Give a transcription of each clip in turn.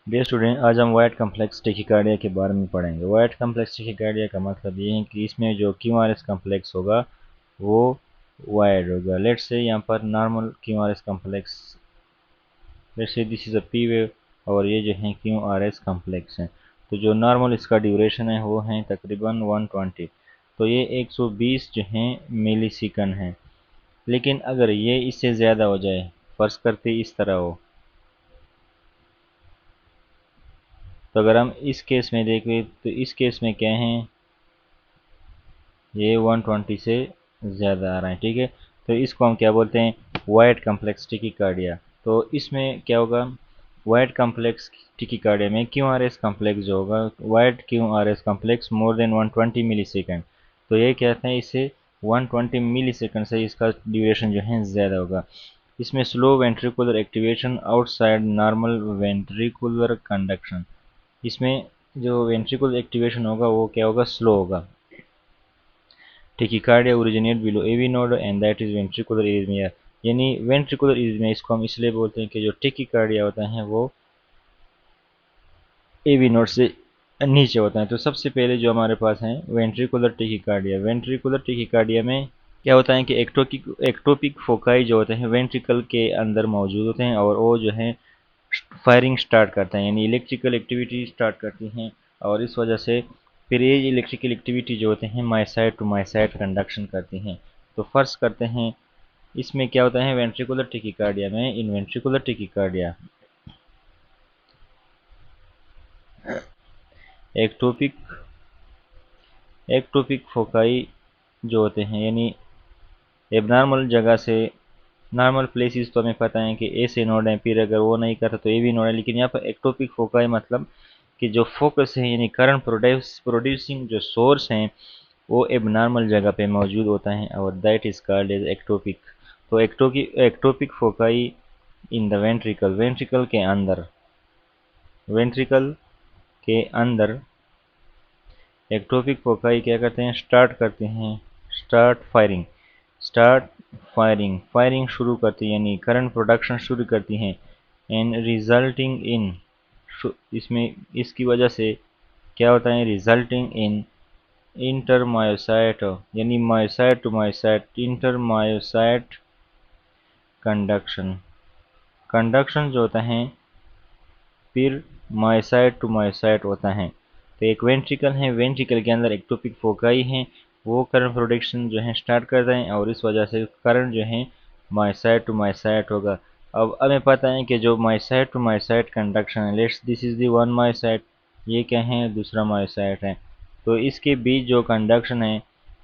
Dear student, आज हम wide complex tachycardia के बारे में पढ़ेंगे। वाइड कम्प्लेक्स टेकिकार्डिया का मतलब ये है कि इसमें जो क्यूआरएस कम्प्लेक्स होगा वो वाइड होगा। लेट्स से यहाँ पर normal QRS complex, let's say this is a P wave और ये जो है क्यूआरएस कम्प्लेक्स है। तो जो नॉर्मल इसका ड्यूरेशन है वो है तकरीबन 120। तो ये 120 जो है मिली सेकंड है। लेकिन अगर ये इससे ज़्यादा हो जाए, फर्ज करते इस तरह हो, तो अगर हम इस केस में देखें तो इस केस में क्या है, ये 120 से ज़्यादा आ रहा है। ठीक है, तो इसको हम क्या बोलते हैं, वाइड कम्प्लेक्स टिकिकार्डिया। तो इसमें क्या होगा, वाइड कम्प्लेक्स टिकिकार्डिया में क्यू आर एस कम्प्लेक्स जो होगा, wide Q R S complex more than 120 मिली सेकेंड। तो ये कहते हैं इससे 120 मिली सेकेंड से इसका ड्यूरेशन जो है ज़्यादा होगा। इसमें slow ventricular activation outside normal ventricular conduction, इसमें जो वेंट्रिकुलर एक्टिवेशन होगा वो क्या होगा, स्लो होगा। Tachycardia originate below AV node and that is ventricular arrhythmia. यानी वेंट्रिकुलर इरिथमिया इसको हम इसलिए बोलते हैं कि जो टेकिकार्डिया होता है वो एवी नोड से नीचे होता है। तो सबसे पहले जो हमारे पास है वेंट्रिकुलर टेकिकार्डिया। वेंट्रिकुलर टेकिकार्डिया में क्या होता है कि एक्टोपिक फोकाई जो होते हैं वेंट्रिकल के अंदर मौजूद होते हैं और वो जो है फायरिंग स्टार्ट करते हैं, यानी इलेक्ट्रिकल एक्टिविटी स्टार्ट करती हैं। और इस वजह से फिर ये इलेक्ट्रिकल एक्टिविटी जो होते हैं माइसाइड टू माइसाइड कंडक्शन करती हैं। तो फर्ज करते हैं इसमें क्या होता है वेंट्रिकुलर टेकिकार्डिया में, इन ventricular tachycardia ectopic ectopic foci जो होते हैं, यानी एबनॉर्मल जगह से नॉर्मल प्लेसेस तो हमें पता है कि ए से नोड है, फिर अगर वो नहीं करता तो ए भी नोड है। लेकिन यहाँ पर एक्टोपिक फोकाई मतलब कि जो फोकस है यानी करंट प्रोड्यूसिंग जो सोर्स हैं वो एबनॉर्मल जगह पे मौजूद होता है और that is called as ectopic. तो ectopic foci in the ventricle, ventricle के अंदर एक्टोपिक फोकाई क्या करते हैं, स्टार्ट करते हैं, स्टार्ट फायरिंग शुरू करती है, यानी करंट प्रोडक्शन शुरू करती हैं। एंड रिजल्टिंग इन, इसमें इसकी वजह से क्या होता है, रिजल्टिंग इन इंटरमायोसाइट, यानी myocyte to myocyte intermyocyte conduction. Conduction जो होता है फिर मायोसाइट टू मायोसाइट होता है। तो एक वेंट्रिकल है, वेंट्रिकल के अंदर एक्टोपिक फोकाई है, वो करंट प्रोडक्शन जो है स्टार्ट करते हैं और इस वजह से करंट जो है मायोसाइट टू मायोसाइट होगा। अब हमें पता है कि जो मायोसाइट टू मायोसाइट कंडक्शन है, let's this is the one myocyte, ये क्या है, दूसरा मायोसाइट है। तो इसके बीच जो कंडक्शन है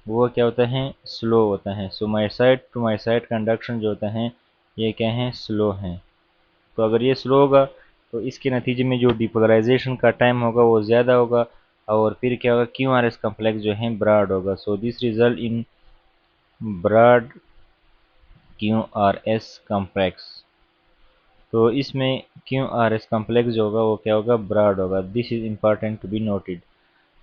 वो क्या होता है, स्लो होता है। सो मायोसाइट टू मायोसाइट कंडक्शन जो होता है ये क्या है, स्लो है। तो अगर ये स्लो होगा तो इसके नतीजे में जो डिपोलराइजेशन का टाइम होगा वो ज़्यादा होगा और फिर क्या होगा, क्यू आर एस कम्प्लेक्स जो है ब्रॉड होगा। So this result in broad Q R S complex. तो इसमें क्यू आर एस कम्प्लेक्स जो होगा वो क्या होगा, ब्रॉड होगा। This is important to be noted.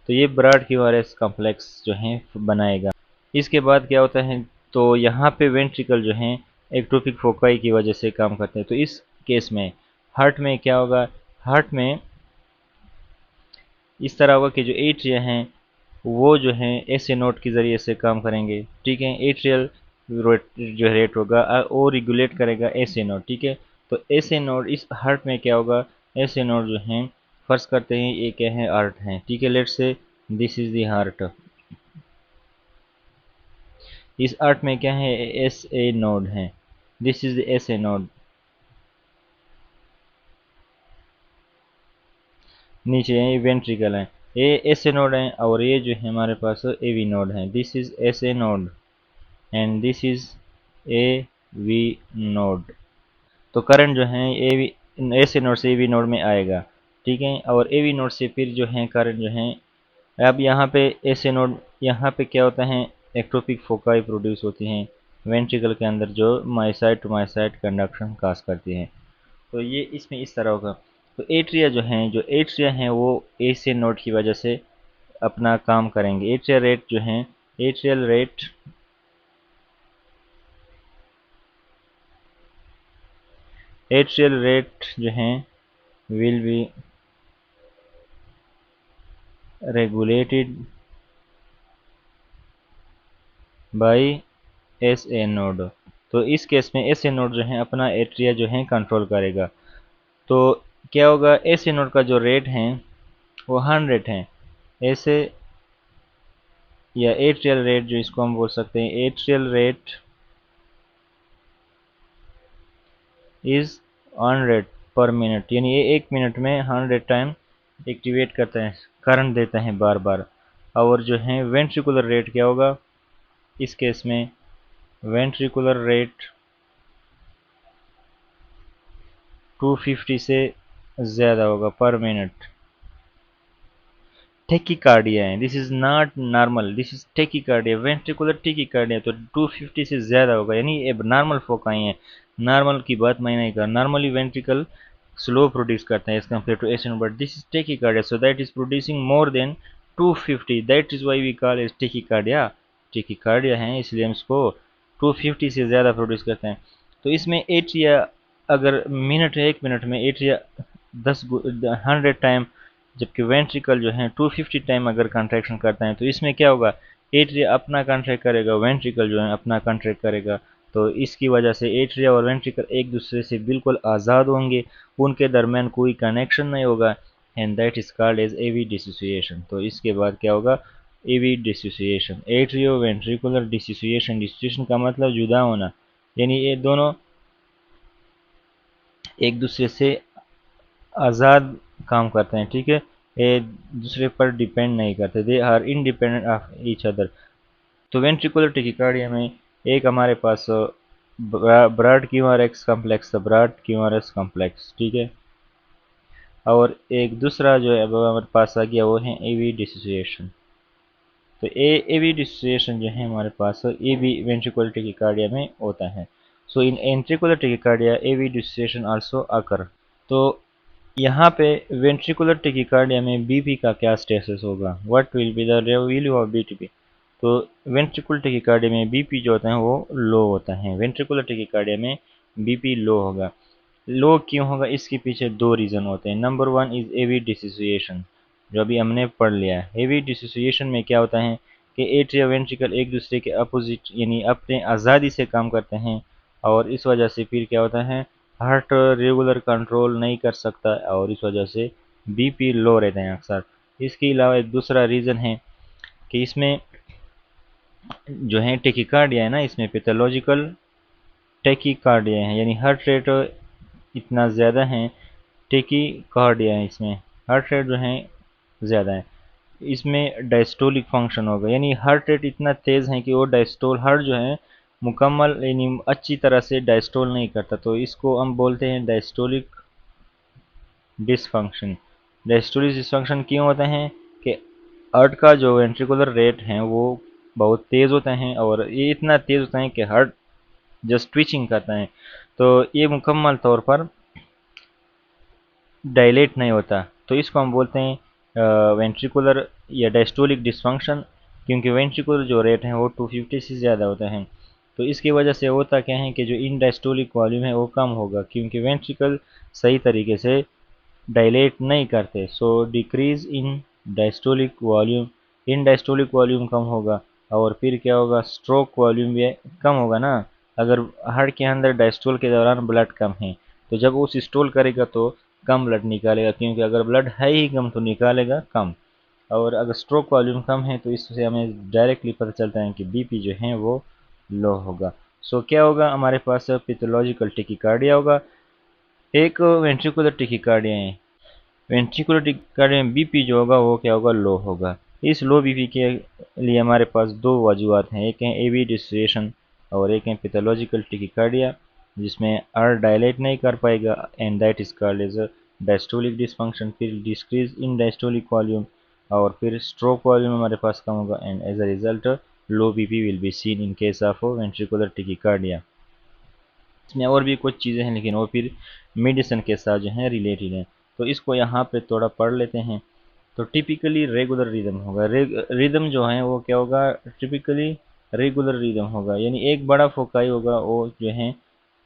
तो ये broad Q R S complex जो है बनाएगा। इसके बाद क्या होता है, तो यहाँ पे वेंट्रिकल जो है एक्टोपिक फोकाई की वजह से काम करते हैं। तो इस केस में हार्ट में क्या होगा, हार्ट में इस तरह होगा कि जो एट्रिया हैं वो जो है ऐसे नोट के ज़रिए से काम करेंगे। ठीक है, एट्रियल जो रेट होगा वो रेगुलेट करेगा ऐसे नोट। ठीक है, तो ऐसे नोट इस हार्ट में क्या होगा, ऐसे नोट जो हैं फर्ज करते हैं ये क्या है, हार्ट है। ठीक है, let's say this is the heart. इस आर्ट में क्या है, एस ए नोड है, this is S A node. नीचे ये वेंट्रिकल है, ये एस ए नोड है और ये जो है हमारे पास ए वी नोड है, this is S A node and this is A V node. तो करंट जो है A V, S A node से ए वी नोड में आएगा। ठीक है, और ए वी नोड से फिर जो है करंट जो है, अब यहाँ पे एस ए नोड, यहाँ पे क्या होता है, एक्टोपिक फोकाई प्रोड्यूस होती हैं वेंट्रिकल के अंदर जो माइसाइड टू माइसाइड कंडक्शन काज करती हैं। तो ये इसमें इस तरह होगा। तो एट्रिया जो एट्रिया हैं वो ए से नोड की वजह से अपना काम करेंगे। एट्रियल रेट एट्रियल रेट जो है will be regulated by S A node. तो इस केस में एस ए नोड जो है अपना एट्रिया जो है कंट्रोल करेगा। तो क्या होगा, एस ए नोड का जो रेट है वो 100 है। ऐसे या एट्रियल रेट जो इसको हम बोल सकते हैं, एट्रियल रेट इज 100 पर मिनट, यानी ये 1 मिनट में 100 टाइम एक्टिवेट करता है, करंट देता है बार बार। और जो है वेंट्रिकुलर रेट क्या होगा इस केस में, वेंट्रिकुलर रेट 250 से ज़्यादा होगा पर मिनट। टेकिकार्डिया है, this is not normal, this is tachycardia, ventricular tachycardia. तो 250 से ज़्यादा होगा, यानी अब नॉर्मल फोकाई है। नॉर्मल की बात मैं नहीं कर, नॉर्मली वेंट्रिकल स्लो प्रोड्यूस करते हैं as compare to acid, but this is tachycardia, so that is producing more than 250, that is why we call is tachycardia. Tachycardia है इसलिए हम इसको 250 से ज़्यादा प्रोड्यूस करते हैं। तो इसमें एट्रिया अगर मिनट है, 1 मिनट में एट्रिया 100 टाइम, जबकि वेंट्रिकल जो है 250 टाइम अगर कॉन्ट्रैक्शन करता है, तो इसमें क्या होगा, एट्रिया अपना कॉन्ट्रैक्ट करेगा, वेंट्रिकल जो है अपना कॉन्ट्रैक्ट करेगा। तो इसकी वजह से एट्रिया और वेंट्रिकल एक दूसरे से बिल्कुल आज़ाद होंगे, उनके दरमियान कोई कनेक्शन नहीं होगा, and that is called as AV dissociation. तो इसके बाद क्या होगा, AV dissociation, atrio ventricular dissociation. Dissociation का मतलब जुदा होना, यानी ये दोनों एक दूसरे से आज़ाद काम करते हैं, ठीक है, ये दूसरे पर डिपेंड नहीं करते, they are independent of each other. तो वेंट्रिकुलर टेकिकार्डिया में एक हमारे पास ब्रॉड क्यूआरएक्स कॉम्प्लेक्स था, ब्रॉड क्यूआरएस कॉम्प्लेक्स, ठीक है। और एक दूसरा जो है अब हमारे पास आ गया वो है एवी डिसोसिएशन। तो एवी डिसोसिएशन जो है हमारे पास ए बी वेंट्रिकुलर टेकिकार्डिया में होता है। So in ventricular tachycardia AV dissociation also occur. तो यहाँ पे वेंट्रिकुलर टेकिकार्डिया में बीपी का क्या स्टेटस होगा, what will be the value of BP. तो वेंट्रिकुलर टेकिकार्डिया में बीपी जो होता है वो लो होता है, वेंट्रिकुलर टेकिकार्डिया में बीपी लो होगा। लो क्यों होगा, इसके पीछे दो रीज़न होते हैं। Number one is heavy dissociation, जो अभी हमने पढ़ लिया है। हेवी डिसोसिएशन में क्या होता है कि एट्रिया वेंट्रिकल एक दूसरे के अपोजिट यानी अपने आज़ादी से काम करते हैं, और इस वजह से फिर क्या होता है, हार्ट रेगुलर कंट्रोल नहीं कर सकता, और इस वजह से बीपी लो रहते हैं अक्सर। इसके अलावा एक दूसरा रीज़न है कि इसमें जो है टेकिकार्डिया है ना, इसमें पैथोलॉजिकल टेकिकार्डिया है, यानी हार्ट रेट इतना ज़्यादा है, टेकिकार्डिया है इसमें, हार्ट रेट जो है ज़्यादा है। इसमें डायस्टोलिक फंक्शन होगा, यानी हार्ट रेट इतना तेज़ है कि वो डायस्टोल हार्ट जो है मुकम्मल यानी अच्छी तरह से डायस्टोल नहीं करता, तो इसको हम बोलते हैं डायस्टोलिक डिसफंक्शन। डायस्टोलिक डिसफंक्शन क्यों होता है कि हार्ट का जो वेंट्रिकुलर रेट है वो बहुत तेज़ होता है, और ये इतना तेज़ होता है कि हार्ट जस्ट ट्विचिंग करता है, तो ये मुकम्मल तौर पर डायलेट नहीं होता। तो इसको हम बोलते हैं वेंट्रिकुलर या डायस्टोलिक डिसफंक्शन, क्योंकि वेंट्रिकुलर जो रेट है वो 250 से ज़्यादा होता है। तो इसकी वजह से होता क्या है कि जो इन डायस्टोलिक वॉल्यूम है वो कम होगा, क्योंकि वेंट्रिकल सही तरीके से डायलेट नहीं करते। So decrease in diastolic volume, in diastolic volume कम होगा, और फिर क्या होगा, स्ट्रोक वॉल्यूम भी कम होगा ना। अगर हार्ट के अंदर डायस्टोल के दौरान ब्लड कम है, तो जब वो सिस्टोल करेगा तो कम ब्लड निकालेगा, क्योंकि अगर ब्लड है ही कम तो निकालेगा कम। और अगर स्ट्रोक वॉल्यूम कम है तो इससे हमें डायरेक्टली पता चलता है कि बीपी जो है वो लो होगा। सो क्या होगा, हमारे पास पैथोलॉजिकल टेकिकार्डिया होगा, एक वेंट्रिकुलर टेकिकार्डिया है। वेंट्रिकुलर टेकिकार्डिया में बीपी जो होगा वो क्या होगा, लो होगा। इस लो बीपी के लिए हमारे पास दो वजूहत हैं, एक है एवी डिसोसिएशन और एक है पैथोलॉजिकल टेकिकार्डिया, जिसमें आर डायलेट नहीं कर पाएगा, and that is called as diastolic dysfunction. फिर डिस्क्रीज इन डायस्टोलिक वॉल्यूम, और फिर स्ट्रोक वॉल्यूम हमारे पास कम होगा, and as a result low BP will be seen in case of ventricular tachycardia. इसमें और भी कुछ चीज़ें हैं, लेकिन वो फिर मेडिसिन के साथ जो है रिलेटेड है, तो इसको यहाँ पे थोड़ा पढ़ लेते हैं। तो टिपिकली रेगुलर रिदम होगा, रिदम जो है वो क्या होगा, टिपिकली रेगुलर रिदम होगा, यानी एक बड़ा फोकाई होगा वो जो है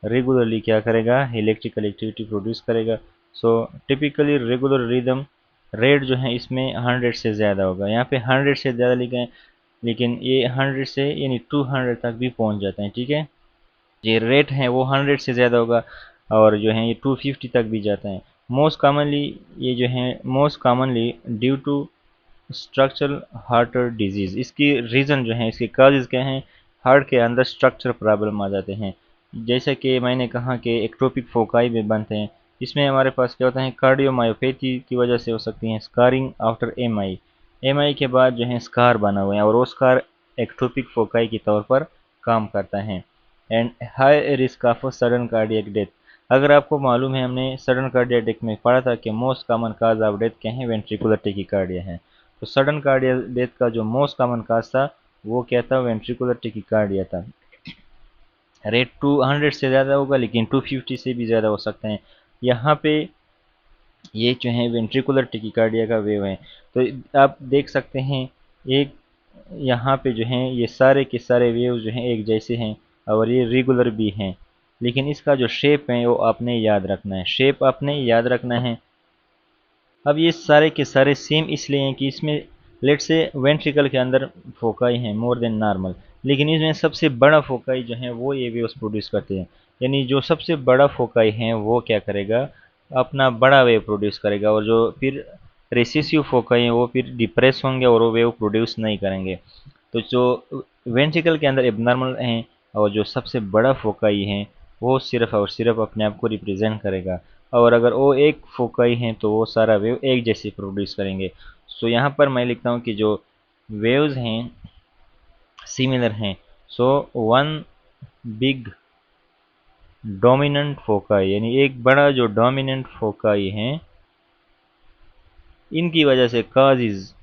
रेगुलरली क्या करेगा, इलेक्ट्रिकल एक्टिविटी प्रोड्यूस करेगा। So typically regular rhythm rate जो है इसमें 100 से ज़्यादा होगा। यहाँ पे 100 से ज़्यादा लिखा है, लेकिन ये 100 से यानी 200 तक भी पहुँच जाते हैं, ठीक है। ये रेट है वो 100 से ज़्यादा होगा, और जो है ये 250 तक भी जाता है। Most commonly due to structural heart disease, इसकी रीज़न जो है, इसके काजेज़ क्या हैं, हार्ट के अंदर स्ट्रक्चर प्रॉब्लम आ जाते हैं। जैसा कि मैंने कहा कि एक्टोपिक फोकाई में बनते हैं, इसमें हमारे पास क्या होता है, कार्डियोमायोपैथी की वजह से हो सकती हैं, स्कारिंग आफ्टर एमआई के बाद जो है स्कार बना हुआ है, और वो स्कार एक्टोपिक फोकाई के तौर पर काम करता है। And high risk of sudden cardiac death, अगर आपको मालूम है, हमने सडन कार्डियक डेथ में पढ़ा था कि most common cause of death क्या है, वेंट्रिकुलर टेकिकार्डिया है। तो सडन कार्डियक डेथ का जो मोस्ट कॉमन काज था वो क्या था, वेंट्रिकुलर टेकिकार्डिया था। रेट 200 से ज़्यादा होगा, लेकिन 250 से भी ज़्यादा हो सकते हैं। यहाँ पे ये जो है वेंट्रिकुलर टेकिकार्डिया का वेव है। तो आप देख सकते हैं, एक यहाँ पे जो है ये सारे के सारे वेव जो हैं एक जैसे हैं, और ये रेगुलर भी हैं, लेकिन इसका जो शेप है वो आपने याद रखना है, शेप आपने याद रखना है। अब ये सारे के सारे सेम इसलिए हैं कि इसमें लेट से वेंट्रिकल के अंदर फोकाई हैं मोर देन नॉर्मल, लेकिन इसमें सबसे बड़ा फोकाई जो है वो ये वेव्स प्रोड्यूस करते हैं। यानी जो सबसे बड़ा फोकाई है वो क्या करेगा, अपना बड़ा वेव प्रोड्यूस करेगा, और जो फिर रेसिसिव फोकाई हैं वो फिर डिप्रेस होंगे और वो वेव प्रोड्यूस नहीं करेंगे। तो जो वेंट्रिकल के अंदर एबनॉर्मल हैं, और जो सबसे बड़ा फोकाई है वो सिर्फ और सिर्फ अपने आप को रिप्रेजेंट करेगा, और अगर वो एक फोकाई हैं तो वो सारा वेव एक जैसे प्रोड्यूस करेंगे। सो यहाँ पर मैं लिखता हूँ कि जो वेव्स हैं सिमिलर हैं। So one big dominant foci, यानी एक बड़ा जो डोमिनेंट फोकाई है, इनकी वजह से causes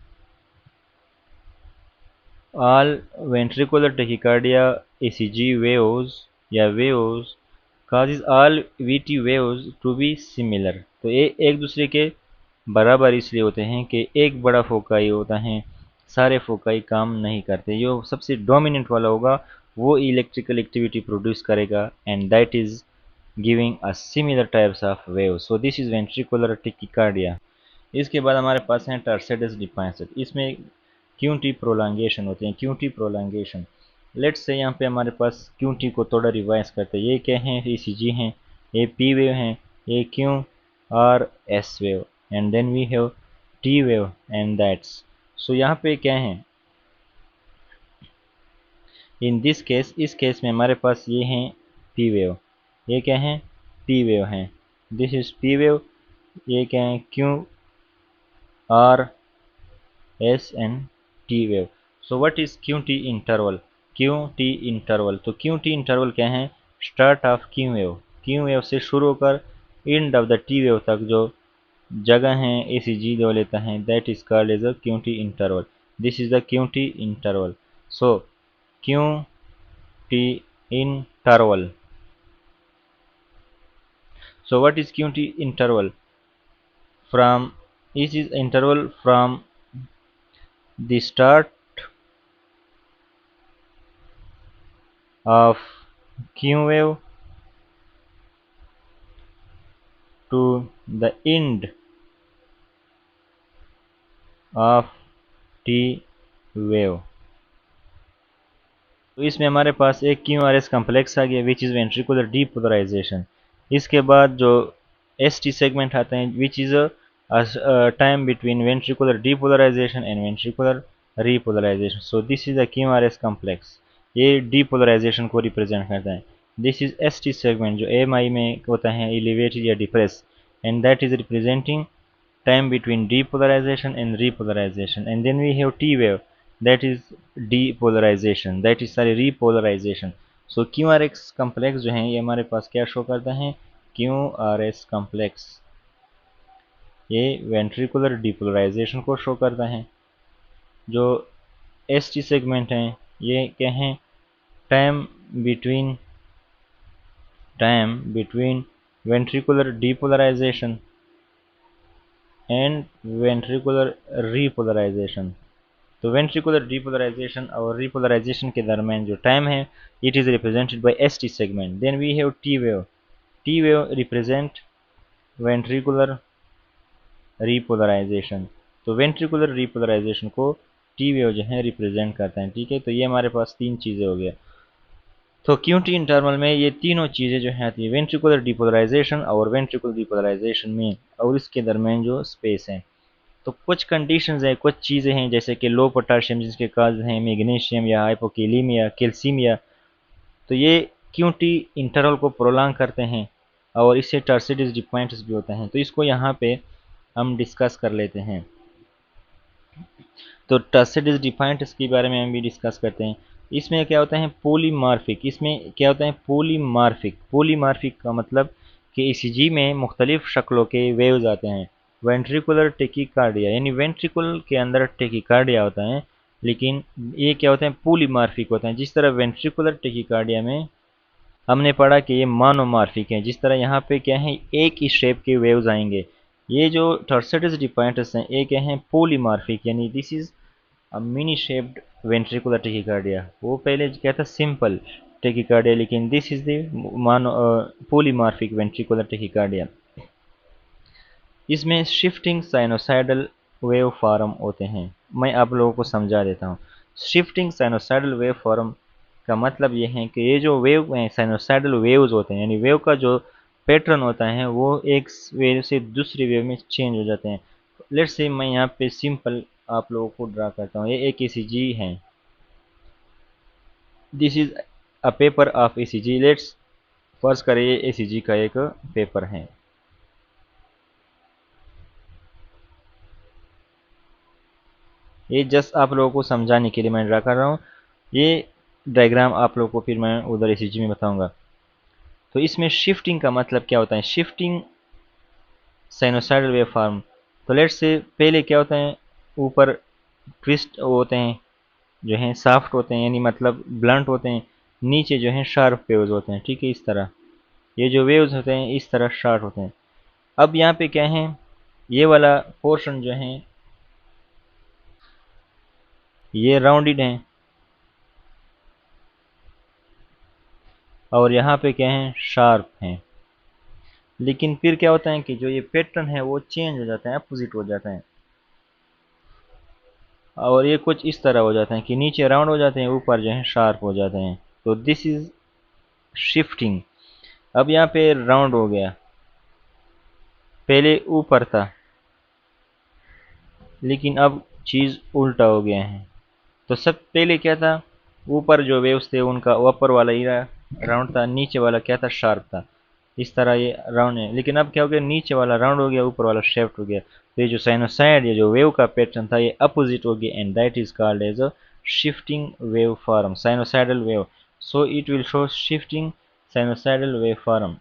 all ventricular tachycardia ECG waves या waves causes all VT waves to be similar। तो ये एक दूसरे के बराबर इसलिए होते हैं कि एक बड़ा फोकाई होता है, सारे फोकाई काम नहीं करते। जो सबसे डोमिनेंट वाला होगा वो इलेक्ट्रिकल एक्टिविटी प्रोड्यूस करेगा, and that is giving a similar types of wave. So this is ventricular tachycardia. इसके बाद हमारे पास है टर्सेडस डिफाइंस, इसमें क्यूटी प्रोलांगेशन होते हैं, क्यूटी प्रोलांगेशन। लेट्स से यहाँ पे हमारे पास क्यूटी को थोड़ा रिवाइज करते हैं। ये क्या है, ईसीजी हैं, ये पी वेव हैं, ये Q R S wave, and then we have T wave and that's. So यहाँ पे क्या है, इन दिस केस, इस केस में हमारे पास ये हैं पी वेव, ये क्या है, पी वेव हैं, दिस इज पी वेव। ये क्या है, Q R S and T wave. So what is Q T interval, Q T interval. तो क्यू टी इंटरवल क्या है, स्टार्ट ऑफ क्यू वेव से शुरू होकर end of the T wave तक जो जगह है एसीजी जो लेता है, that is called as a Q T interval. This is the Q T interval. So Q T interval. So what is QT interval? From each is interval from the start of Q wave to the end of T wave। तो इसमें हमारे पास एक Q R S complex आ गया which is ventricular depolarisation. इसके बाद जो S T segment आता है which is a time between ventricular depolarization and ventricular repolarization. So this is the Q R S complex, ये डीपोलराइजेशन को रिप्रेजेंट करता है। This is S T segment जो एम आई में होता है एलिवेटेड या depress, and that is representing time between depolarization and repolarization, and then we have T wave, that is depolarization, that is sorry repolarization। so QRS complex जो है ये हमारे पास क्या शो करता है, QRS complex ये वेंट्रिकुलर डिपोलराइजेशन को show करता है। जो एस टी सेगमेंट हैं ये क्या है, time between ventricular depolarization and ventricular repolarization. तो वेंट्रिकुलर डीपोलराइजेशन और रीपोलराइजेशन के दरमियान जो टाइम है it is represented by S T segment. Then we have T wave, T wave represent ventricular repolarization. तो वेंट्रिकुलर रिपोलराइजेशन को टी वेव जो है रिप्रेजेंट करते हैं। ठीक है, तो ये हमारे पास तीन चीज़ें हो गया। तो क्यूटी इंटरवल में ये तीनों चीज़ें जो है आती है, वेंट्रिकुलर डिपोलराइजेशन और वेंट्रिकुलर डिपोलराइजेशन में और इसके दरमियान जो स्पेस है। तो कुछ कंडीशंस हैं, कुछ चीज़ें हैं जैसे कि लो पोटाशियम जिसके काज हैं मैग्नीशियम या हाइपोकेलीमिया कैल्सीमिया। तो ये क्यूटी इंटरवल को प्रोलॉन्ग करते हैं और इससे टर्सिडीज डिपॉइंट्स भी होते हैं। तो इसको यहाँ पे हम डिस्कस कर लेते हैं। तो टर्सिडीज डिफाइंट्स के बारे में हम भी डिस्कस करते हैं। इसमें क्या होता है पोलीमार्फिक, इसमें क्या होता है पोलीमार्फिक। पोलीमार्फिक का मतलब कि ईसीजी में मुख्तलिफ शक्लों के वेव्स आते हैं। वेंट्रिकुलर टेकिकार्डिया यानी वेंट्रिकुल के अंदर टेकिकार्डिया होता है, लेकिन ये क्या होते हैं पोलीमार्फिक होते हैं। जिस तरह वेंट्रिकुलर टेकिकार्डिया में हमने पढ़ा कि ये मोनोमार्फिक है, जिस तरह यहाँ पे क्या है एक ही शेप के वेव्स आएंगे। ये जो टर्सिडीज डिपॉइंट्स हैं एक हैं पोलीमार्फिक, यानी this is mini shaped ventricular tachycardia. वो पहले क्या था सिंपल टेकिकार्डिया, लेकिन दिस इज द मानो पोलीमार्फिक वेंट्रिकुलर टेकिकार्डिया। इसमें शिफ्टिंग साइनोसाइडल वेव फॉर्म होते हैं। मैं आप लोगों को समझा देता हूँ। शिफ्टिंग साइनोसाइडल वेव फॉर्म का मतलब ये है कि ये जो वेव हैं साइनोसाइडल वेव्स होते हैं, यानी वेव का जो पैटर्न होता है वो एक वेव से दूसरी वेव में चेंज हो जाते हैं। लेट्स से मैं यहाँ पे सिंपल आप लोगों को ड्रा करता हूँ। ये एक ईसीजी है, this is a paper of ECG. Let's फर्ज करें ये ईसीजी का एक पेपर है। ये जस्ट आप लोगों को समझाने के लिए मैं ड्रा कर रहा हूँ। ये डायग्राम आप लोगों को फिर मैं उधर ईसीजी में बताऊंगा। तो इसमें शिफ्टिंग का मतलब क्या होता है, शिफ्टिंग साइनोसाइडल वेव फॉर्म। तो लेट्स से पहले क्या होता है ऊपर ट्विस्ट होते हैं जो हैं सॉफ्ट होते हैं, यानी मतलब ब्लंट होते हैं। नीचे जो हैं शार्प वेव्स होते हैं। ठीक है, इस तरह ये जो वेव्स होते हैं इस तरह शार्प होते हैं। अब यहाँ पे क्या है ये वाला पोर्शन जो है ये राउंडेड है और यहाँ पे क्या है शार्प है। लेकिन फिर क्या होता है कि जो ये पैटर्न है वो चेंज हो जाता है, अपोजिट हो जाता है। और ये कुछ इस तरह हो जाता है कि नीचे राउंड हो जाते हैं, ऊपर जो है शार्प हो जाते हैं। तो दिस इज शिफ्टिंग। अब यहाँ पे राउंड हो गया, पहले ऊपर था लेकिन अब चीज़ उल्टा हो गया है। तो सब पहले क्या था ऊपर जो वेव्स थे उनका ऊपर वाला एरिया राउंड था, नीचे वाला क्या था शार्प था। इस तरह ये राउंड है, लेकिन अब क्या हो गया नीचे वाला राउंड हो गया ऊपर वाला शेफ्ट हो गया। तो ये जो साइनोसाइड ये जो वेव का पैटर्न था ये अपोजिट हो गया and that is called as a shifting wave form sinusoidal wave. So it will show shifting sinusoidal wave form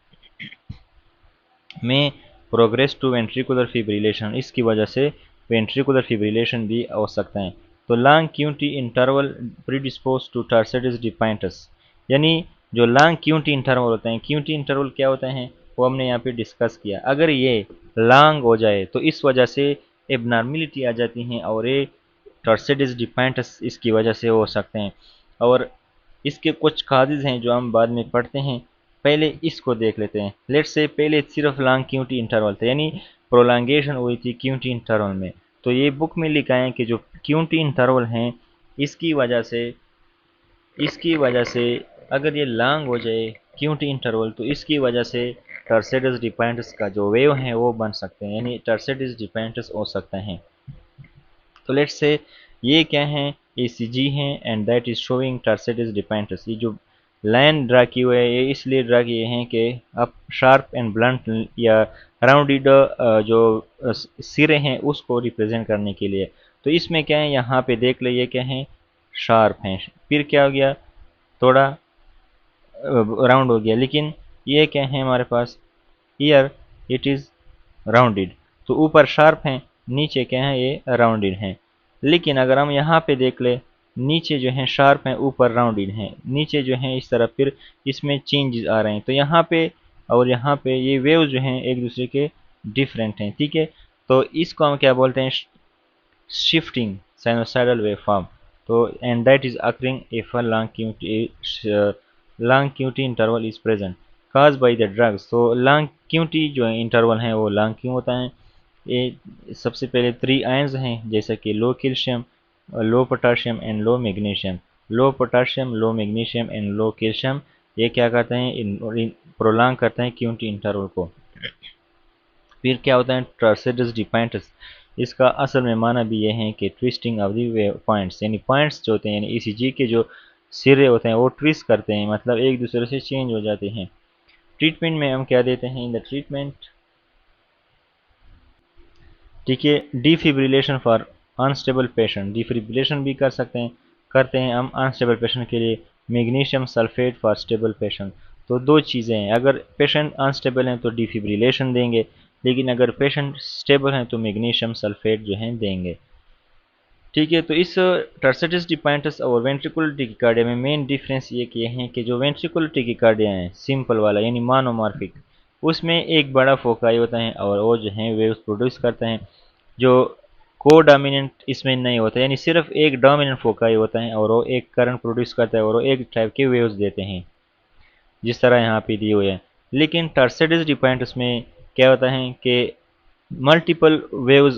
में प्रोग्रेस टू वेंट्रिकुलर फिब्रिलेशन। इसकी वजह से वेंट्रिकुलर फिब्रिलेशन भी हो सकता है। तो long QT interval predispose to torsades de pointes, यानी जो लॉन्ग क्यूटी इंटरवल होते हैं, क्यूटी इंटरवल क्या होते हैं वो हमने यहाँ पे डिस्कस किया। अगर ये लॉन्ग हो जाए तो इस वजह से एबनॉर्मिलिटी आ जाती हैं और ये टर्सिडीज डिपाइंटस इसकी वजह से हो सकते हैं। और इसके कुछ काजेज हैं जो हम बाद में पढ़ते हैं, पहले इसको देख लेते हैं। लेट्स से पहले सिर्फ लॉन्ग क्यूटी इंटरवल था, यानी प्रोलॉन्गेशन हुई थी क्यूटी इंटरवल में। तो ये बुक में लिखा है कि जो क्यूटी इंटरवल हैं इसकी वजह से अगर ये लॉन्ग हो जाए क्यूटी इंटरवल तो इसकी वजह से टर्सिडीज डिपेंडेंस का जो वेव हैं वो बन सकते हैं, यानी टर्सिडीज डिपेंडेंस हो सकते हैं। तो लेट्स से ये क्या है ईसीजी हैं and that is showing torsades dependence. ये जो लाइन ड्रा की हुई है ये इसलिए ड्रा किए हैं कि अब शार्प एंड ब्लंट या राउंडेड जो सिरे हैं उसको रिप्रेजेंट करने के लिए। तो इसमें क्या है यहाँ पे देख लीजिए क्या है शार्प हैं, फिर क्या हो गया थोड़ा राउंड हो गया, लेकिन ये क्या है हमारे पास ईयर इट इज़ राउंडेड। तो ऊपर शार्प हैं नीचे क्या है ये राउंडेड हैं। लेकिन अगर हम यहाँ पे देख ले नीचे जो है शार्प हैं ऊपर राउंडेड हैं, नीचे जो है इस तरह फिर इसमें चेंजेस आ रहे हैं। तो यहाँ पे और यहाँ पे ये वेव जो हैं एक दूसरे के डिफरेंट हैं। ठीक है, तो इसको हम क्या बोलते हैं shifting sinusoidal waveform. So, and that is occurring if a long QT interval is present caused by the drugs. So long QT जो interval है वो long क्यों होता है ये सबसे पहले 3 आयंस हैं, जैसा कि low calcium, low potassium and low magnesium. Low potassium, low magnesium and low calcium, ये क्या करते हैं, प्रोलॉन्ग करते हैं क्यूटी इंटरवल को। फिर क्या होता है टर्सेडस डिपाइंटस, इसका असल में माना भी ये है कि ट्विस्टिंग ऑफ दी पॉइंट्स, यानी पॉइंट्स जो होते हैं यानी ईसीजी के जो सिरे होते हैं वो ट्विस्ट करते हैं, मतलब एक दूसरे से चेंज हो जाते हैं। ट्रीटमेंट में हम क्या देते हैं इन द ट्रीटमेंट, ठीक है, defibrillation for unstable patient, defibrillation भी कर सकते हैं, करते हैं हम अनस्टेबल पेशेंट के लिए। Magnesium sulphate for stable patient, तो दो चीज़ें हैं, अगर पेशेंट अनस्टेबल हैं तो डिफिब्रिलेशन देंगे, लेकिन अगर पेशेंट स्टेबल हैं तो मैग्नीशियम सल्फेट जो है देंगे। ठीक है, तो इस टर्सेटिस डिपाइंटस और वेंट्रिकुलर टेकिकार्डिया में मेन डिफरेंस ये किए हैं कि जो वेंट्रिकुलर टेकिकार्डिया है सिंपल वाला यानी मोनोमॉर्फिक, उसमें एक बड़ा फोकाई होता है और वो जो है वेव्स प्रोड्यूस करते हैं। जो को डोमिनेंट इसमें नहीं होता, यानी सिर्फ एक डोमिनेंट फोकाई होता है और वो एक करंट प्रोड्यूस करता है और वो एक टाइप के वेव्स देते हैं, जिस तरह यहाँ पे दिए हुए हैं। लेकिन टर्सेडिस डिपाइंटस में क्या होता है कि मल्टीपल वेव्स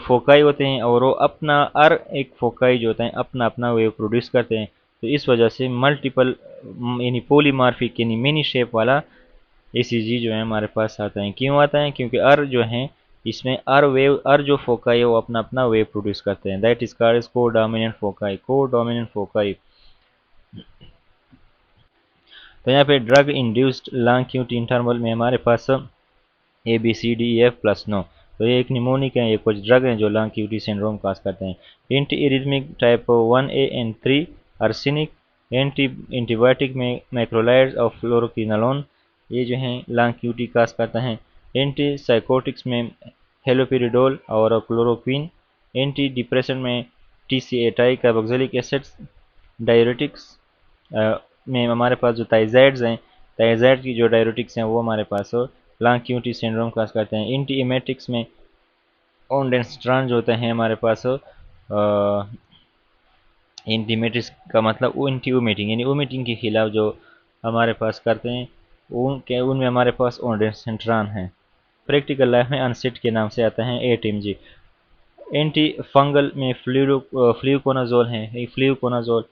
फोकाई होते हैं और वो अपना हर एक फोकाई जो होता है अपना अपना वेव प्रोड्यूस करते हैं। तो इस वजह से मल्टीपल यानी पोलीमार्फिक यानी मिनी शेप वाला एसीजी जो है हमारे पास आता है। क्यों आता है, क्योंकि अर जो है इसमें अर जो फोकाई है वो अपना अपना वेव प्रोड्यूस करते हैं, that is called co dominant foci, co dominant foci. तो यहाँ पे drug induced long QT interval में हमारे पास A B C D E F plus no, तो ये एक निमोनिक है, ये कुछ ड्रग हैं जो लंग क्यूटी सिंड्रोम काज करते हैं। Anti arrhythmic type 1A and 3 arsenic, anti antibiotic में मैक्रोलाइड्स और फ्लोरोक्विनोलोन, ये जो हैं लंग क्यूटी काज करते हैं। एंटी साइकोटिक्स में हेलोपेरिडोल और क्लोरोक्विन, एंटी डिप्रेशन में TCA कार्बोक्सिलिक एसिड्स, डायरेटिक्स में हमारे पास जो थाइजाइड्स हैं, थाइजाइड की जो डायरेटिक्स हैं वो हमारे पास लंग क्यूटी सिंड्रोम काज करते हैं। एंटी एमेटिक्स में ओनडेंस्ट्रान जो होते हैं हमारे पास एंटीमेटिक्स का मतलब एंटी ओमेटिंग यानी ओमेटिंग के खिलाफ जो हमारे पास करते हैं उनमें हमारे पास ओनडेंस्ट्रान है। प्रैक्टिकल लाइफ में अनसेट के नाम से आता है 8mg। एंटी फंगल में फ्लूकोनाजोल है, फ्लूकोनाजोल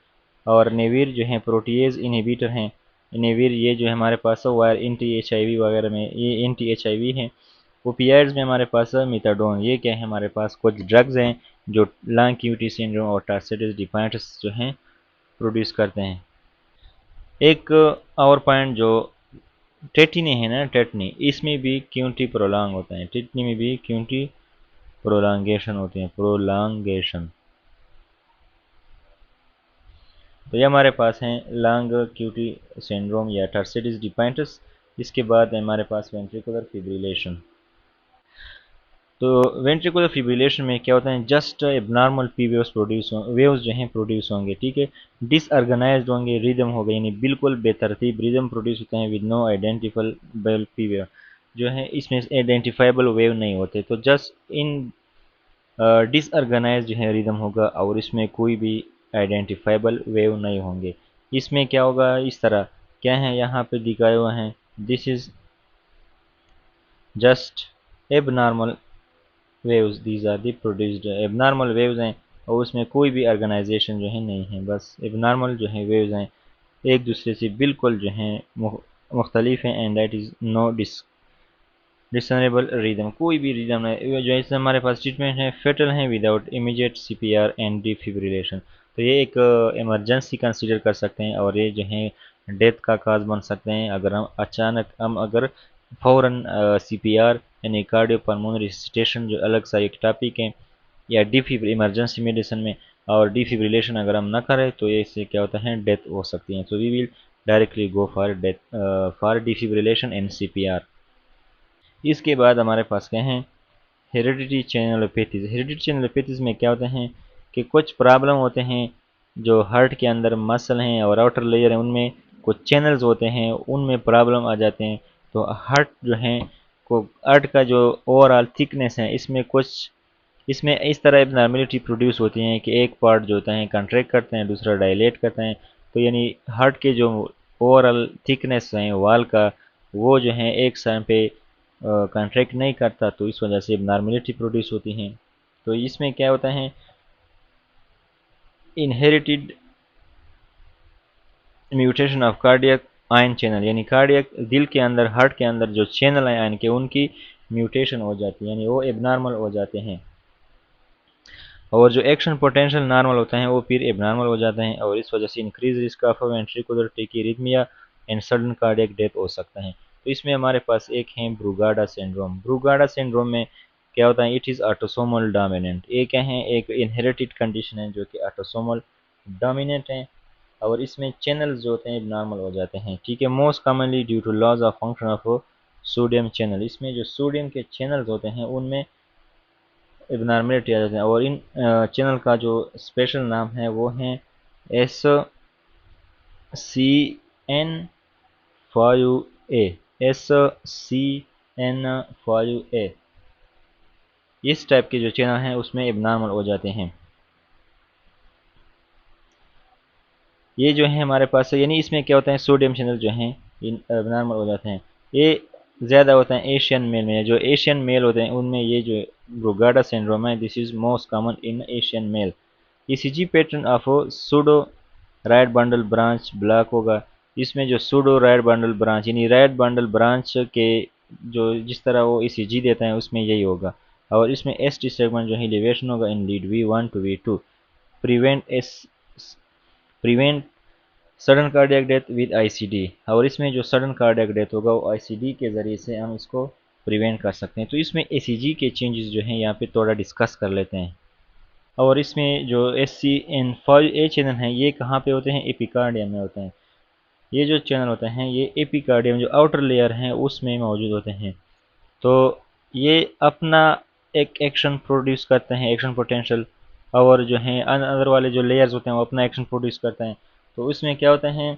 और नेविर जो है प्रोटीएज इनहिबिटर हैं। नेविर ये जो है हमारे पास वायर एंटी HIV वगैरह में ये एंटी HIV हैं। ओपियाइड्स में हमारे पास मिथाडोन, ये क्या है हमारे पास कुछ ड्रग्स हैं जो लंग क्यूटी सिंड्रोम और टर्सेटिस डिपाइंटस जो हैं प्रोड्यूस करते हैं। एक और पॉइंट जो टेटिनी है ना, टेटनी, इसमें भी क्यूटी प्रोलॉन्ग होता है, टेटनी में भी क्यूटी प्रोलॉन्गेशन होती है, प्रोलॉन्गेशन। तो ये हमारे पास हैं लंग क्यूटी सिंड्रोम या टर्सेटिस डिपाइंटस। इसके बाद हमारे पास वेंट्रिकुलर फिब्रिलेशन। तो वेंट्रिकुलर फिब्रिलेशन में क्या होता है, just abnormal P waves produce waves जो हैं प्रोड्यूस होंगे, ठीक है, डिसऑर्गेनाइज्ड होंगे, रिदम होगा यानी बिल्कुल बेतरतीब रिदम प्रोड्यूस होते हैं with no identifiable P wave, जो है इसमें आइडेंटिफाइबल वेव नहीं होते, तो जस्ट इन डिसऑर्गेनाइज जो है रिदम होगा और इसमें कोई भी आइडेंटिफाइबल वेव नहीं होंगे। इसमें क्या होगा, इस तरह क्या है यहाँ पे दिखाए हुए हैं, this is just abnormal waves, these are the produced, abnormal waves हैं और उसमें कोई भी ऑर्गेनाइजेशन जो है नहीं है, बस एबनॉर्मल जो है वेव्स हैं, एक दूसरे से बिल्कुल जो हैं मुख्तलिफ हैं, and that is no discernible rhythm, कोई भी रिदम नहीं। जो इससे हमारे पास ट्रीटमेंट है फेटल है without immediate CPR and defibrillation, तो ये एक इमरजेंसी कंसीडर कर सकते हैं और ये जो है डेथ का काज बन सकते हैं अगर हम अचानक अगर फ़ौरन CPR यानी कार्डियो पल्मोनरी रिsuscitation जो अलग सा एक टॉपिक है, या इमरजेंसी मेडिसिन में, और डिफिब्रिलेशन अगर हम ना करें तो ये इससे क्या होता है डेथ हो सकती है। तो we will directly go for death for defibrillation and CPR। इसके बाद हमारे पास क्या है हेरिडिटी चैनलोपैथीज। हेरिडिटी चैनलोपैथीज में क्या होते हैं कि कुछ प्रॉब्लम होते हैं जो हार्ट के अंदर मसल हैं और आउटर लेयर है उनमें कुछ चैनल्स होते हैं उनमें प्रॉब्लम आ जाते हैं। तो हार्ट जो है को हार्ट का जो ओवरऑल थिकनेस है इसमें इस तरह एबनॉर्मेलिटी प्रोड्यूस होती हैं कि एक पार्ट जो होता है कंट्रैक्ट करते हैं दूसरा डायलेट करते हैं। तो यानी हार्ट के जो ओवरऑल थिकनेस है वाल का वो जो है एक समय पे कंट्रैक्ट नहीं करता, तो इस वजह से एबनॉर्मेलिटी प्रोड्यूस होती हैं। तो इसमें क्या होता है, inherited mutation of cardiac ion channel, यानी कार्डियक दिल के अंदर, हार्ट के अंदर जो चैनल है आयन के, उनकी म्यूटेशन हो जाती है, यानी वो एबनॉर्मल हो जाते हैं। और जो एक्शन पोटेंशियल नॉर्मल होता है वो फिर एबनॉर्मल हो जाते हैं, और इस वजह से increase risk of ventricular tachyarrhythmia and sudden cardiac death हो सकता है। तो इसमें हमारे पास एक है ब्रूगाडा सिंड्रोम। ब्रूगाडा सिंड्रोम में क्या होता है, इट इज़ ऑटोसोमल डोमिनेंट। ये क्या है, एक इनहेरिटेड कंडीशन है जो कि ऑटोसोमल डोमिनेंट है, और इसमें चैनल्स जो होते हैं नॉर्मल हो जाते हैं, ठीक है। Most commonly due to loss of function of sodium channel, इसमें जो सोडियम के चैनल्स होते हैं उनमें एबनॉर्मेलिटी आ जाती है। और इन चैनल का जो स्पेशल नाम है वो है SCN5A, SCN5A। इस टाइप के जो चैनल हैं उसमें एबनॉर्मल हो जाते हैं। ये जो है हमारे पास, यानी इसमें क्या होता है, सोडियम चैनल जो हैं इन एबनॉर्मल हो जाते हैं। ये ज़्यादा होता है एशियन मेल में, जो एशियन मेल होते हैं उनमें ये जो ब्रूगाडा सिंड्रोम है, this is most common in Asian mail. ECG pattern of pseudo right bundle branch block होगा। इसमें जो सूडो राइट बंडल ब्रांच, यानी राइट बंडल ब्रांच के जो जिस तरह वो ईसीजी देता है उसमें यही होगा। और इसमें एसटी सेगमेंट जो है एलिवेशन होगा in lead V1 to V2, prevent S prevent sudden cardiac death with ICD. और इसमें जो सडन कार्डियक डेथ होगा वो आईसीडी के ज़रिए से हम इसको प्रिवेंट कर सकते हैं। तो इसमें एसीजी के चेंजेस जो हैं यहाँ पे थोड़ा डिस्कस कर लेते हैं। और इसमें जो SCN5A चैनल हैं ये कहाँ पे होते हैं, एपिकार्डियम में होते हैं। ये जो चैनल होते हैं ये एपिकार्डियम जो आउटर लेयर हैं उसमें मौजूद होते हैं। तो ये अपना एक एक्शन प्रोड्यूस करते हैं, एक्शन पोटेंशियल। और जो हैं अदर वाले जो लेयर्स होते हैं वो अपना एक्शन प्रोड्यूस करते हैं। तो इसमें क्या होता है,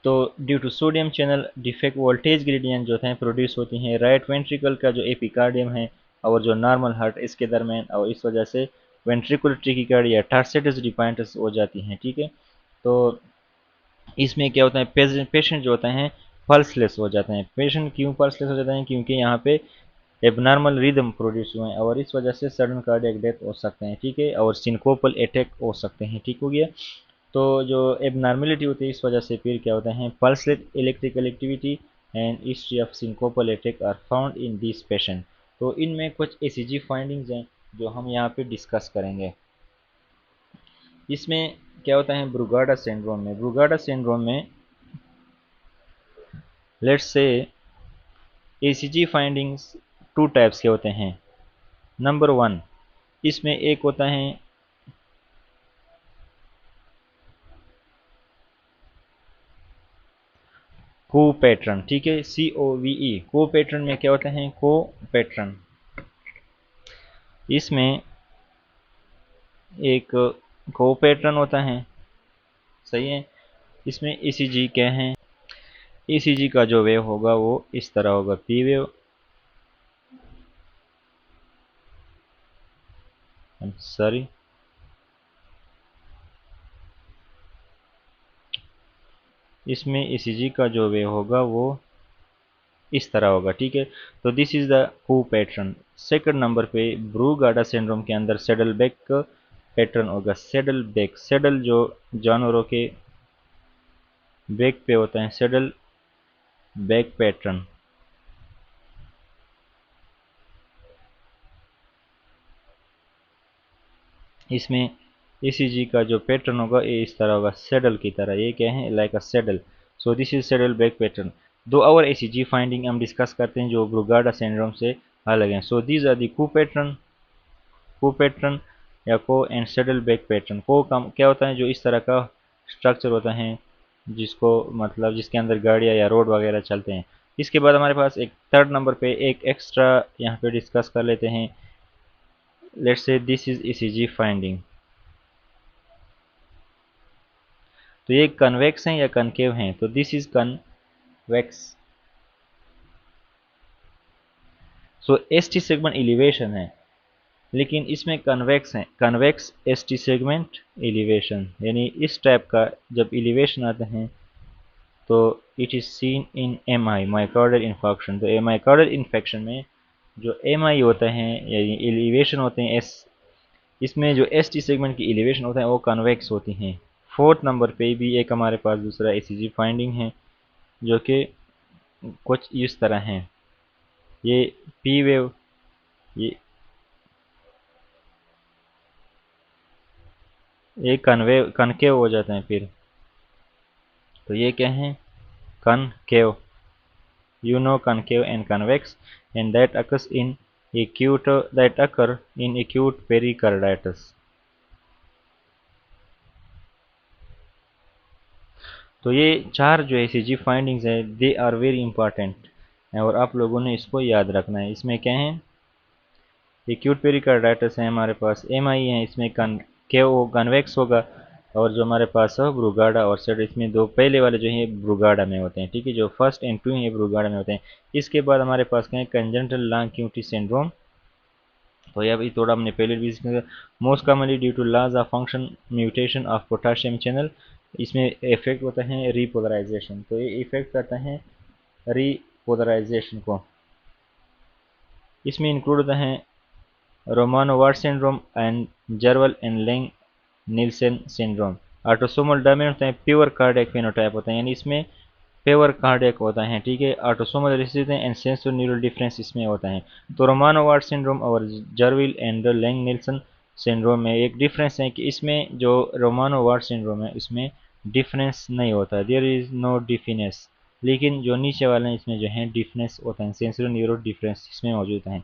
तो due to sodium channel defect voltage gradient जो हैं प्रोड्यूस होती हैं राइट वेंट्रिकल का जो एपिकार्डियम है और जो नॉर्मल हार्ट इसके दरमियान, और इस वजह से वेंट्रिकुलर टैकिकार्डिया या टार्सिटस डिपाइंटस हो जाती हैं, ठीक है। तो इसमें क्या होता है, पेशेंट जो होते हैं पल्सलेस हो जाते हैं। पेशेंट क्यों पल्सलेस हो जाते हैं, क्योंकि यहाँ पे एबनॉर्मल रिदम प्रोड्यूस हुए हैं, और इस वजह से सडन कार्डियक डेथ हो सकते हैं, ठीक है, और सिंकोपल अटैक हो सकते हैं, ठीक हो गया। तो जो एबनॉर्मेलिटी होती है इस वजह से फिर क्या होता है, pulseless electrical activity and history of syncopal attack are found in this patient. तो इनमें कुछ ईसीजी फाइंडिंग्स हैं जो हम यहाँ पे डिस्कस करेंगे। इसमें क्या होता है, ब्रूगाडा सिंड्रोम में, ब्रूगाडा सिंड्रोम में let's say ECG findings two types के होते हैं। नंबर वन, इसमें एक होता है को पैटर्न, ठीक है, COVE। को पैटर्न में क्या होता है, को पैटर्न, इसमें एक को पैटर्न होता है, सही है। इसमें ईसीजी क्या है, ईसीजी का जो वेव होगा वो इस तरह होगा, पी वेव, सॉरी, इसमें ईसीजी का जो वेव होगा वो इस तरह होगा, ठीक है। तो दिस इज द को पैटर्न। सेकंड नंबर पे ब्रूगाडा सिंड्रोम के अंदर सेडल बैक पैटर्न होगा। सेडल बैक, सेडल जो जानवरों के बैक पे होता है, सेडल बैक पैटर्न। इसमें ईसीजी का जो पैटर्न होगा ये इस तरह होगा, सेडल की तरह, ये क्या है, like a saddle. So this is saddle back pattern. दो और ईसीजी फाइंडिंग हम डिस्कस करते हैं जो ब्रूगाडा सिंड्रोम से अलग हैं। सो दीज आर दी को पैटर्न, को पैटर्न या को एंड सेडल बैक पैटर्न। को का क्या होता है, जो इस तरह का स्ट्रक्चर होता है जिसको मतलब जिसके अंदर गाड़ियाँ या रोड वगैरह चलते हैं। इसके बाद हमारे पास एक थर्ड नंबर पे एक एक्स्ट्रा यहाँ पे डिस्कस कर लेते हैं। Let's say this is ECG finding. तो ये कन्वेक्स हैं या कनकेव हैं, तो this is convex. So ST segment elevation है, लेकिन इसमें कन्वेक्स है, कन्वेक्स एसटी सेगमेंट एलिवेशन, यानी इस टाइप का जब एलिवेशन आते हैं तो it is seen in M I myocardial infection. तो माइकार्डियल इन्फेक्शन में जो एम आई होता है यानी एलिवेशन होते हैं एस, इसमें जो एस टी सेगमेंट की एलिवेशन होता है वो कन्वेक्स होती हैं। फोर्थ नंबर पे भी एक हमारे पास दूसरा एसीजी फाइंडिंग है जो कि कुछ इस तरह है। ये पी वेव ये कनकेव हो जाते हैं फिर। तो ये क्या है, concave, you know concave and convex, and that occurs in acute that occur in acute pericarditis। तो ये चार जो ईसीजी फाइंडिंग्स है दे आर वेरी इंपॉर्टेंट और आप लोगों ने इसको याद रखना है। इसमें क्या है, एक्यूट पेरिकार्डाइटिस है हमारे पास, एम आई है, इसमें कन्वेक्स होगा, और जो हमारे पास है ब्रूगाडा और सेड, इसमें दो पहले वाले जो हैं ब्रूगाडा में होते हैं, ठीक है, जो फर्स्ट एंड टू हैं ब्रूगाडा में होते हैं। इसके बाद हमारे पास क्या है, कंजेंटल लॉन्ग क्यूटी सिंड्रोम। तो ये अभी थोड़ा हमने पहले भी most commonly due to loss of function mutation of potassium channel, इसमें इफेक्ट होता है रीपोलराइजेशन। तो ये इफेक्ट करता है रीपोलराइजेशन को। इसमें इंक्लूड होता है Romano Ward syndrome and Jervell and Lange Nielsen syndrome. Autosomal dominant होता है प्योर कार्डियक फेनोटाइप होता है, यानी इसमें प्योर कार्डियक होता है, ठीक है। Autosomal recessive and sensory neural difference इसमें होता है। तो रोमानोवार्ड सिंड्रोम और जर्विल एंड लेंग निल्सन सिंड्रोम में एक डिफरेंस है कि इसमें जो रोमानोवार्ड सिंड्रोम है इसमें डिफरेंस नहीं होता, देयर इज नो डिफिनेस, लेकिन जो नीचे वाले हैं इसमें जो है डिफरेंस होता है, सेंसोरी न्यूरल डिफरेंस इसमें मौजूद है।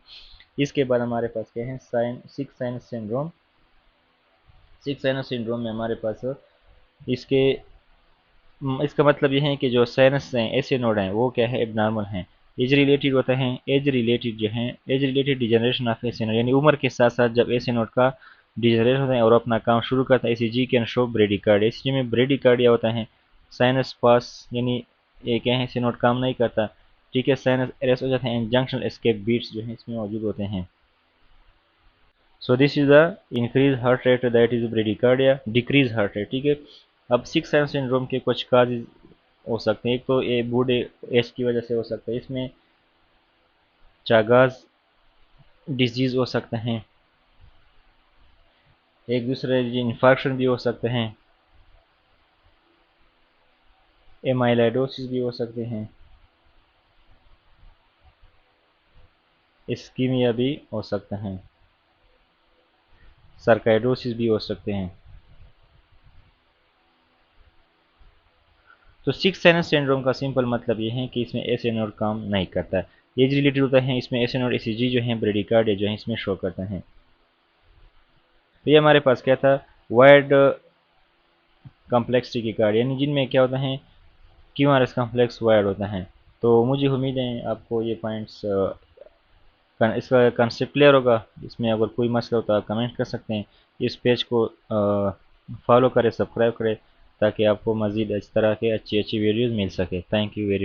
इसके बाद हमारे पास क्या है, six sinus syndrome. Six sinus syndrome में हमारे पास इसके इसका मतलब यह है कि जो साइनस हैं ऐसे नोड हैं वो क्या है, एबनॉर्मल हैं। एज रिलेटेड होता है, एज रिलेटेड जो है एज रिलेटेड डिजनरेशन ऑफ ऐसे नोड, यानी उम्र के साथ साथ जब ऐसे नोड का डिजनरेशन होता है और अपना काम शुरू करता है, ECG can show bradycardia. ECG में ब्रेडिकार्डिया होता है, साइनस पास यानी ये क्या है, ऐसे नोड काम नहीं करता, ठीक है, साइनस एरेस्ट हो जाता है एंड जंक्शनल एस्केप बीट्स जो है इसमें मौजूद होते हैं। सो this is the increase heart rate that is bradycardia, decrease heart rate, ठीक है। अब सिक्स सेंस सिंड्रोम के कुछ काज हो सकते हैं। एक तो ये बूढ़े एज की वजह से हो सकता है, इसमें चागाज डिजीज हो सकते हैं, एक दूसरे इन्फेक्शन भी हो सकते हैं, एमाइलाइडोसिस भी हो सकते हैं, इस्कीमिया भी हो सकते हैं, सर्काइडोसिस भी हो सकते हैं। तो सिक्स सेंस सिंड्रोम का सिंपल मतलब ये है कि इसमें ऐसे नोड काम नहीं करता, एज रिलेटेड होता है, इसमें ऐसे नोड ईसीजी जो है ब्रेडिकार्डिया जो है इसमें शो करते हैं। तो ये हमारे पास क्या था, वाइड कॉम्प्लेक्सिटी के कार्ड, यानी जिनमें क्या होता है क्यूआरएस कॉम्प्लेक्स वाइड होता है। तो मुझे उम्मीद है आपको ये पॉइंट्स इसका कंसेप्ट क्लियर होगा। इसमें अगर कोई मसला हो तो आप कमेंट कर सकते हैं। इस पेज को फॉलो करें, सब्सक्राइब करें, ताकि आपको मज़ीद इस तरह के अच्छी अच्छी वीडियोज़ मिल सके। Thank you very